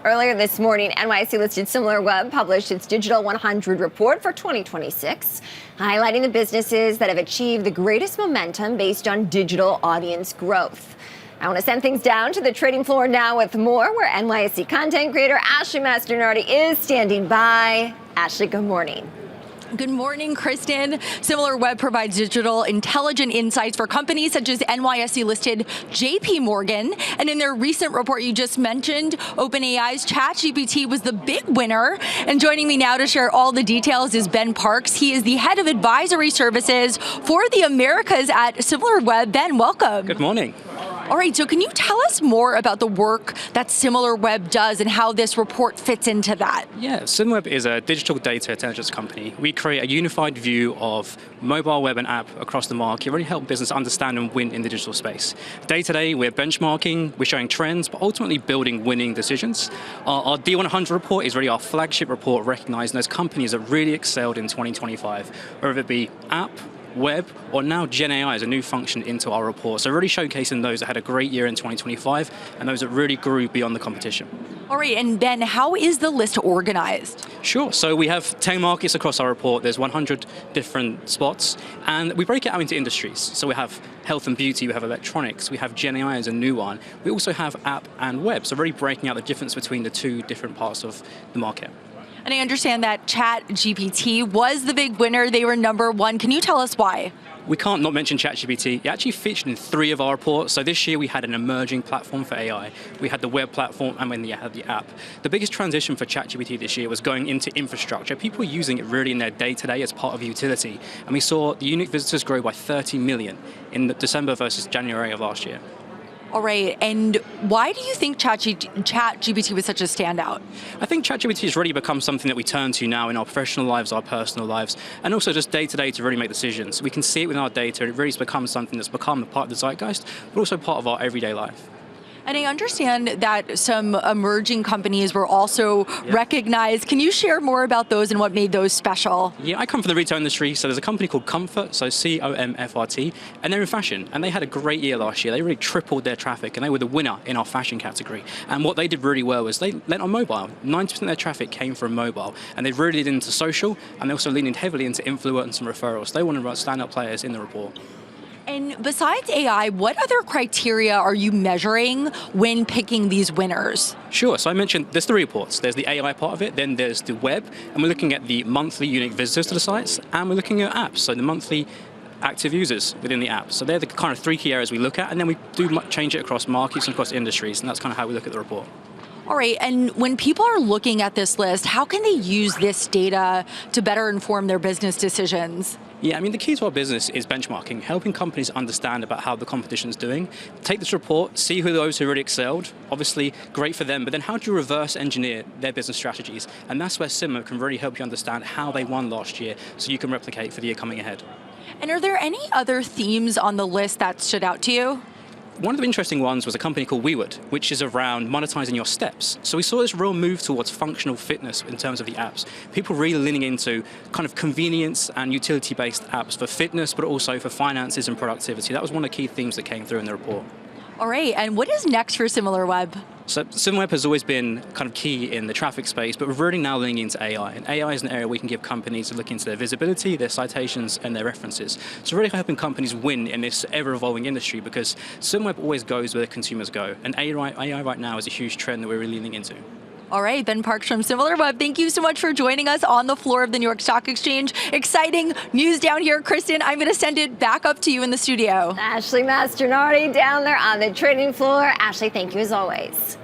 Earlier this morning, NYSE-listed Similarweb published its Digital 100 report for 2026, highlighting the businesses that have achieved the greatest momentum based on digital audience growth. I want to send things down to the trading floor now with more, where NYSE content creator Ashley Masternardi is standing by. Ashley, good morning. Good morning, Kristen. Similarweb provides digital intelligent insights for companies such as NYSE-listed JP Morgan. And in their recent report you just mentioned, OpenAI's ChatGPT was the big winner. And joining me now to share all the details is Ben Parks. He is the head of advisory services for the Americas at Similarweb. Ben, welcome. Good morning. All right, so can you tell us more about the work that Similarweb does and how this report fits into that? Yeah, Similarweb is a digital data intelligence company. We create a unified view of mobile, web, and app across the market, really help business understand and win in the digital space. Day to day, we're benchmarking, we're showing trends, but ultimately building winning decisions. Our D100 report is really our flagship report, recognizing those companies that really excelled in 2025, whether it be app, web, or now Gen AI as a new function into our report. So really showcasing those that had a great year in 2025 and those that really grew beyond the competition. All right, and Ben, how is the list organized? Sure, so we have 10 markets across our report. There's 100 different spots, and we break it out into industries. So we have health and beauty, we have electronics, we have Gen AI as a new one. We also have app and web, so really breaking out the difference between the two different parts of the market. And I understand that ChatGPT was the big winner. They were number one. Can you tell us why? We can't not mention ChatGPT. It actually featured in 3 of our reports. So this year we had an emerging platform for AI. We had the web platform and we had the app. The biggest transition for ChatGPT this year was going into infrastructure. People were using it really in their day-to-day as part of utility. And we saw the unique visitors grow by 30 million in December versus January of last year. All right, and why do you think ChatGPT was such a standout? I think ChatGPT has really become something that we turn to now in our professional lives, our personal lives, and also just day to day to really make decisions. We can see it within our data. It really has become something that's become a part of the zeitgeist, but also part of our everyday life. And I understand that some emerging companies were also recognized. Can you share more about those and what made those special? Yeah, I come from the retail industry, so there's a company called Comfort, so COMFRT, and they're in fashion, and they had a great year last year. They really tripled their traffic, and they were the winner in our fashion category. And what they did really well was they lent on mobile. 90% of their traffic came from mobile, and they really leaned into social, and they also leaned heavily into influence and referrals. They want to stand up players in the report. And besides AI, what other criteria are you measuring when picking these winners? Sure, so I mentioned there's 3 reports. There's the AI part of it, then there's the web, and we're looking at the monthly unique visitors to the sites, and we're looking at apps, so the monthly active users within the app. So they're the kind of 3 key areas we look at, and then we do change it across markets and across industries, and that's kind of how we look at the report. All right, and when people are looking at this list, how can they use this data to better inform their business decisions? Yeah, I mean, the key to our business is benchmarking, helping companies understand about how the competition is doing. Take this report, see who those who really excelled, obviously great for them, but then how do you reverse engineer their business strategies? And that's where Similar can really help you understand how they won last year so you can replicate for the year coming ahead. And are there any other themes on the list that stood out to you? One of the interesting ones was a company called WeWood, which is around monetizing your steps. So we saw this real move towards functional fitness in terms of the apps. People really leaning into kind of convenience and utility-based apps for fitness, but also for finances and productivity. That was one of the key themes that came through in the report. All right, and what is next for Similarweb? So Similarweb has always been kind of key in the traffic space, but we're really now leaning into AI. And AI is an area we can give companies to look into their visibility, their citations, and their references. So really helping companies win in this ever-evolving industry, because Similarweb always goes where consumers go. And AI right now is a huge trend that we're really leaning into. All right, Ben Parks from Similarweb, thank you so much for joining us on the floor of the New York Stock Exchange. Exciting news down here. Kristen, I'm going to send it back up to you in the studio. Ashley Masternardi down there on the trading floor. Ashley, thank you as always.